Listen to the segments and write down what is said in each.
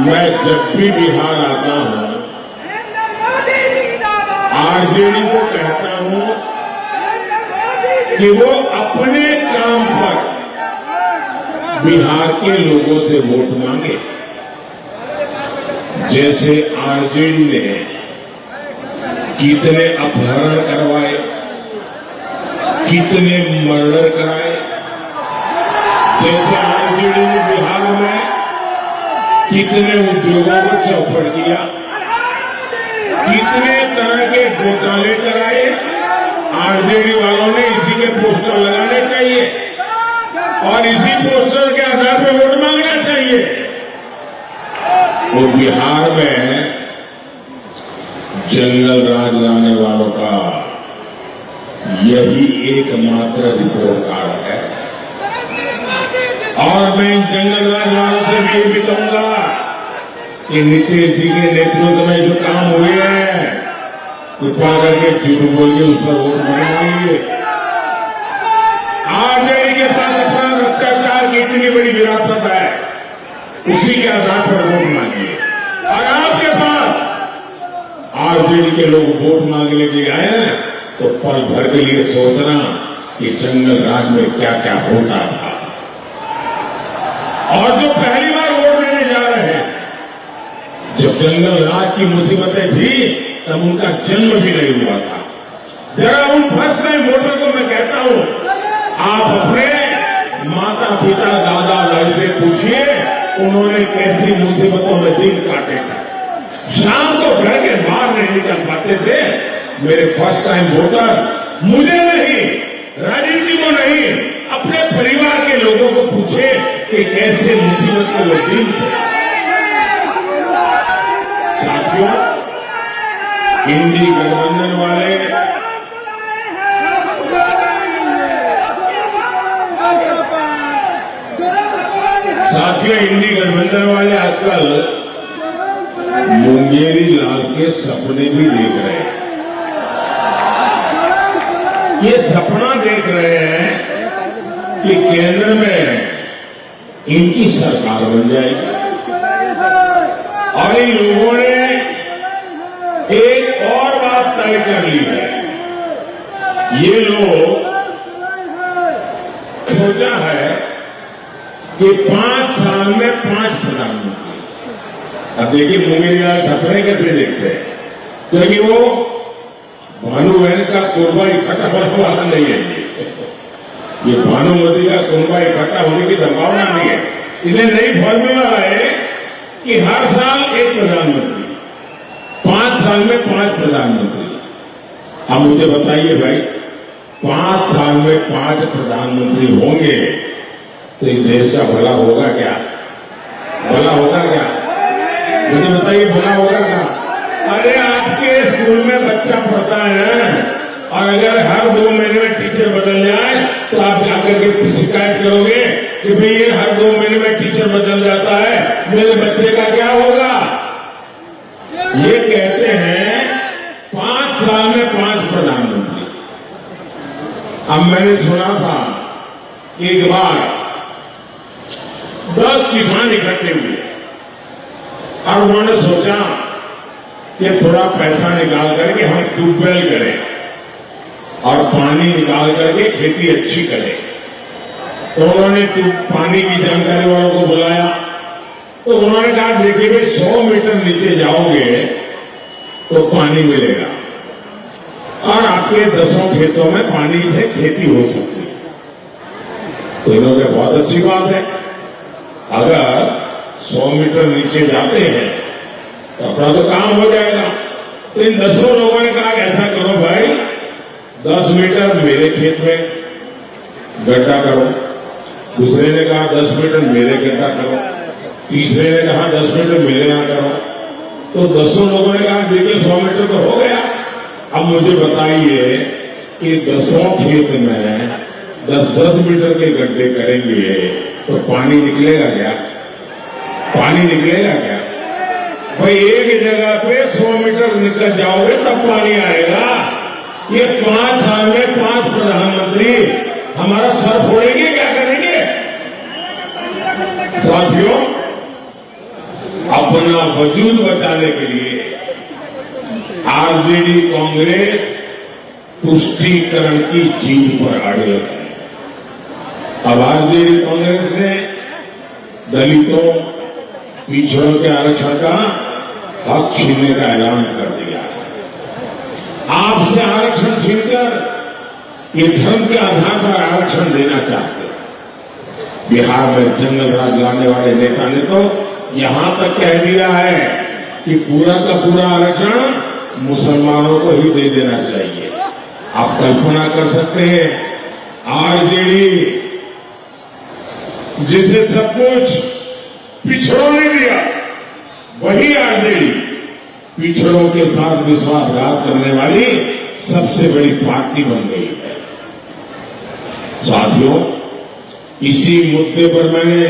मैं जब भी बिहार आता हूं आरजेडी को कहता हूं कि वो अपने काम पर बिहार के लोगों से वोट मांगे। जैसे आरजेडी ने कितने अपहरण करवाए, कितने मर्डर कराए, जैसे आरजेडी ने बिहार में कितने उद्योगों को चौपट किया, कितने तरह के घोटाले कराए, आरजेडी वालों ने इसी के पोस्टर लगाने चाहिए और इसी पोस्टर के आधार पर वोट मांगना चाहिए। वो बिहार में जंगल राज लाने वालों का यही एकमात्र रिपोर्ट कार्ड है। और मैं इन जंगल राज वालों से भी ये भी कहूंगा कि नीतीश जी के नेतृत्व में जो काम हुए हैं, कृपा करके झूठ बोलिए, उस पर वोट मांगिए। आरजेडी के पास अपराध अत्याचार की इतनी बड़ी विरासत है, उसी के आधार पर वोट मांगिए। और आपके पास आरजेडी के लोग वोट मांगने के लिए आए हैं तो पल भर के लिए सोचना कि जंगल राज में क्या क्या होता था। और जो पहली बार वोट देने जा रहे हैं, जब जंगल राज की मुसीबतें थी तब उनका जन्म भी नहीं हुआ था। जरा उन फर्स्ट टाइम वोटर को मैं कहता हूं, आप अपने माता पिता दादा दादी से पूछिए उन्होंने कैसी मुसीबतों में दिन काटे थे, शाम को घर के बाहर नहीं निकल पाते थे। मेरे फर्स्ट टाइम वोटर मुझे नहीं, राजीव जी को नहीं, अपने परिवार के लोगों को पूछे कि कैसे मुसीबत के वो दिन थे। साथियों, इंडी गठबंधन वाले इंडी गठबंधन वाले आजकल मुंगेरी लाल के सपने भी देख रहे हैं। ये सपना देख रहे हैं कि केंद्र में इनकी सरकार बन जाएगी। और इन लोगों ने एक और बात तय कर ली है, ये लोग सोचा है कि 5 साल में 5 प्रधानमंत्री। अब देखिए मुंगेरी लाल सपने कैसे देखते हैं, क्योंकि वो भानुबहन का कुर्बा इकट्ठा होने वाला नहीं है। ये भानुमती का कुर्बा इकट्ठा होने की संभावना नहीं है। इन्हें नई फॉर्मूला है कि हर साल एक प्रधानमंत्री, 5 साल में 5 प्रधानमंत्री। अब मुझे बताइए भाई, 5 साल में 5 प्रधानमंत्री होंगे तो इस देश का भला होगा क्या? भला होगा क्या? मुझे बताइए, भला होगा क्या? अरे आपके स्कूल में बच्चा पढ़ता है और अगर हर 2 महीने में टीचर बदल जाए तो आप जाकर के शिकायत करोगे कि भाई ये हर 2 महीने में टीचर बदल जाता है, मेरे बच्चे का क्या होगा? ये कहते हैं 5 साल में 5 प्रधानमंत्री। अब मैंने सुना था कि एक बार 10 किसान इकट्ठे हुए और उन्होंने सोचा कि थोड़ा पैसा निकाल करके हम ट्यूबवेल करें और पानी निकाल करके खेती अच्छी करें। तो उन्होंने पानी की जानकारी वालों को बुलाया, तो उन्होंने कहा देखिए भाई 100 मीटर नीचे जाओगे तो पानी मिलेगा और आपके 10 खेतों में पानी से खेती हो सकती है। तो इन्होंने बहुत अच्छी बात है, अगर 100 मीटर नीचे जाते हैं तो अपना तो काम हो जाएगा। तो इन 10 लोगों ने कहा ऐसा करो भाई, 10 मीटर मेरे खेत में गड्ढा करो, दूसरे ने कहा 10 मीटर मेरे गड्ढा करो, तीसरे ने कहा 10 मीटर मेरे यहां करो। तो 10 लोगों ने कहा देखिए 100 मीटर तो हो गया। अब मुझे बताइए कि 10 खेत में 10-10 मीटर के गड्ढे करेंगे तो पानी निकलेगा क्या? पानी निकलेगा क्या? भाई एक जगह पे 100 मीटर निकल जाओगे तब पानी आएगा। ये 5 साल में 5 प्रधानमंत्री हमारा सर फोड़ेंगे, क्या करेंगे? साथियों, अब अपना वजूद बचाने के लिए आरजेडी कांग्रेस तुष्टीकरण की जीत पर अड़े है। अब आरजेडी कांग्रेस ने दलितों, पिछड़ों के आरक्षण का हक छीनने का ऐलान कर दिया है। आपसे आरक्षण छीनकर ये धर्म के आधार पर आरक्षण देना चाहते हैं। बिहार में जंगल राज लाने वाले नेता ने तो यहां तक कह दिया है कि पूरा का पूरा आरक्षण मुसलमानों को ही दे देना चाहिए। आप कल्पना कर सकते हैं, आरजेडी जिसे सब कुछ पिछड़ों ने दिया, वही आरजेडी पिछड़ों के साथ विश्वासघात करने वाली सबसे बड़ी पार्टी बन गई है। साथियों, इसी मुद्दे पर मैंने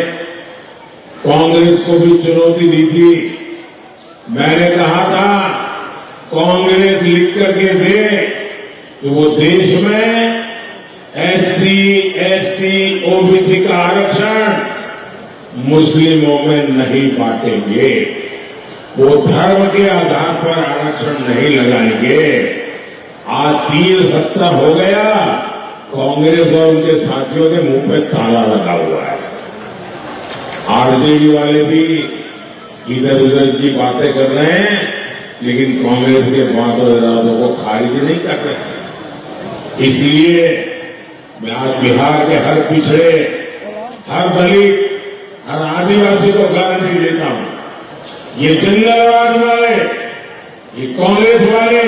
कांग्रेस को भी चुनौती दी थी। मैंने कहा था कांग्रेस लिख करके दे कि वो देश में एससी, एसटी, ओबीसी का आरक्षण मुस्लिमों में नहीं बांटेंगे, वो धर्म के आधार पर आरक्षण नहीं लगाएंगे। आज 3 सप्ताह हो गया, कांग्रेस और उनके साथियों के मुंह पे ताला लगा हुआ है। आरजेडी वाले भी इधर उधर की बातें कर रहे हैं, लेकिन कांग्रेस के बातों इरादों को खारिज नहीं कर रहे। इसलिए मैं आज बिहार के हर पिछड़े, हर दलित, हर आदिवासी को गारंटी देता हूं, ये जंगलराज वाले, ये कांग्रेस वाले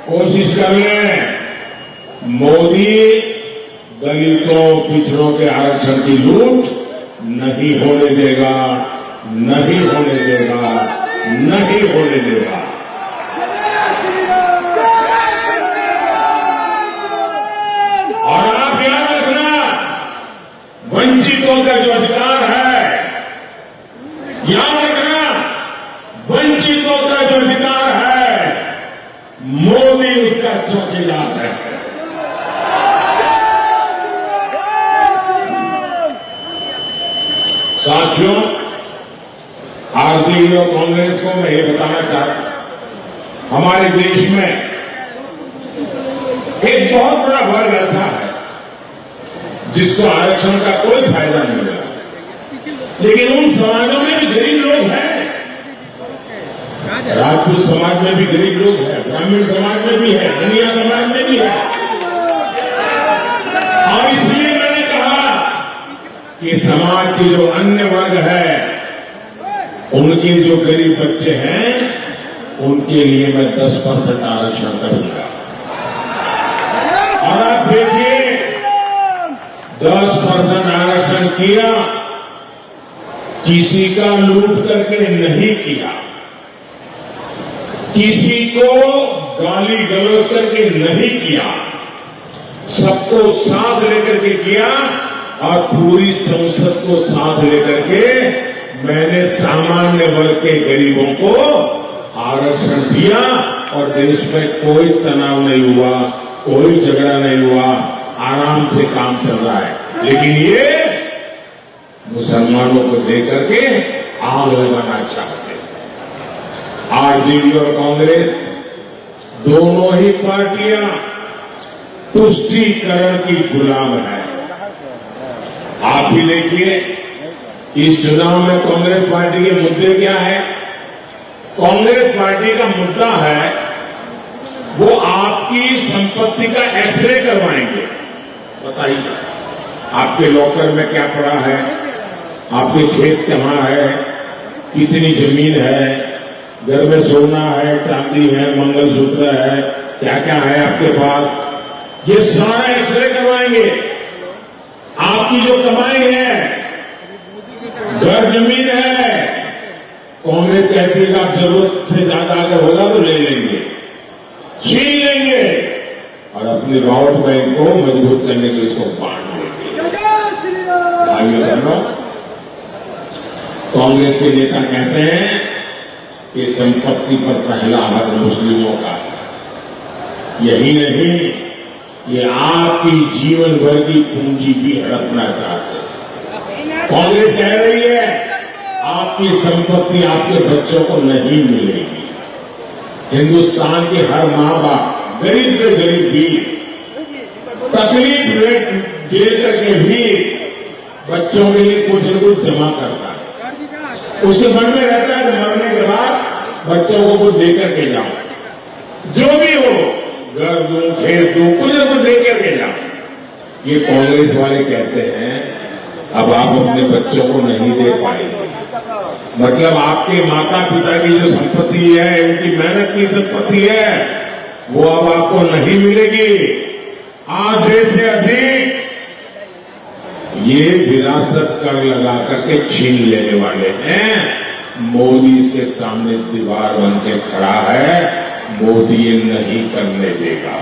कोशिश कर रहे हैं, मोदी दलितों, पिछड़ों के आरक्षण की लूट नहीं होने देगा, नहीं होने देगा, नहीं होने देगा। और आप याद रखना, वंचितों का जो अधिकार है, याद रखना, वंचितों का जो अधिकार है, मोदी उसका चौकीदार है। साथियों, आरजेडी और कांग्रेस को मैं ये बताना चाहता हूं, हमारे देश में एक बहुत बड़ा वर्ग ऐसा है जिसको आरक्षण का कोई फायदा नहीं मिला, लेकिन उन समाजों में भी गरीब लोग हैं। राजपूत समाज में भी गरीब लोग हैं, ग्रामीण समाज में भी है, बनिया समाज में भी है। और इसलिए मैंने कहा कि समाज के जो अन्य वर्ग है, उनके जो गरीब बच्चे हैं, उनके लिए मैं 10% आरक्षण करूंगा। और आप देखिए, 10% आरक्षण किया, किसी का लूट करके नहीं किया, किसी को गाली गलौज करके नहीं किया, सबको साथ लेकर के किया। और पूरी संसद को साथ लेकर के मैंने सामान्य वर्ग के गरीबों को आरक्षण दिया और देश में कोई तनाव नहीं हुआ, कोई झगड़ा नहीं हुआ, आराम से काम चल रहा है। लेकिन ये मुसलमानों को देकर के आग लगाना चाहते हैं। आरजेडी और कांग्रेस दोनों ही पार्टियां तुष्टीकरण की गुलाम है। आप भी देखिए, इस चुनाव में कांग्रेस पार्टी के मुद्दे क्या है? कांग्रेस पार्टी का मुद्दा है वो आपकी संपत्ति का एक्सरे करवाएंगे। बताइए, आपके लॉकर में क्या पड़ा है, आपके खेत कहां है, कितनी जमीन है, घर में सोना है, चांदी है, मंगलसूत्र है, क्या क्या है आपके पास, ये सारा एक्सरे करवाएंगे। आपकी जो कमाई है, घर जमीन है, कांग्रेस कहती है कि आप जरूरत से ज्यादा अगर होगा तो ले लेंगे, छीन लेंगे और अपनी वोट बैंक को मजबूत करने के लिए इसको बांट लेंगे। भाइयों बहनों, कांग्रेस के नेता कहते हैं कि संपत्ति पर पहला हक मुस्लिमों का है। यही नहीं, ये आपकी जीवन भर की पूंजी भी हड़पना चाहते हैं। कांग्रेस कह रही है आपकी संपत्ति आपके बच्चों को नहीं मिलेगी। हिंदुस्तान के हर माँ बाप, गरीब से गरीब भी तकलीफ झेल करके भी बच्चों के लिए कुछ न कुछ जमा करता है। उसके मन में रहता है कि मरने के बाद बच्चों को कुछ दे करके जाऊं, जो भी हो, घर दूं, खेत दूं, कुछ न कुछ दे करके जाऊं। ये कांग्रेस वाले कहते हैं अब आप अपने बच्चों को नहीं दे पाएंगे, मतलब आपके माता पिता की जो संपत्ति है, उनकी मेहनत की संपत्ति है, वो अब आपको नहीं मिलेगी। आधे से अधिक ये विरासत कर लगा करके छीन लेने वाले हैं। मोदी से सामने दीवार बन के खड़ा है, मोदी ये नहीं करने देगा।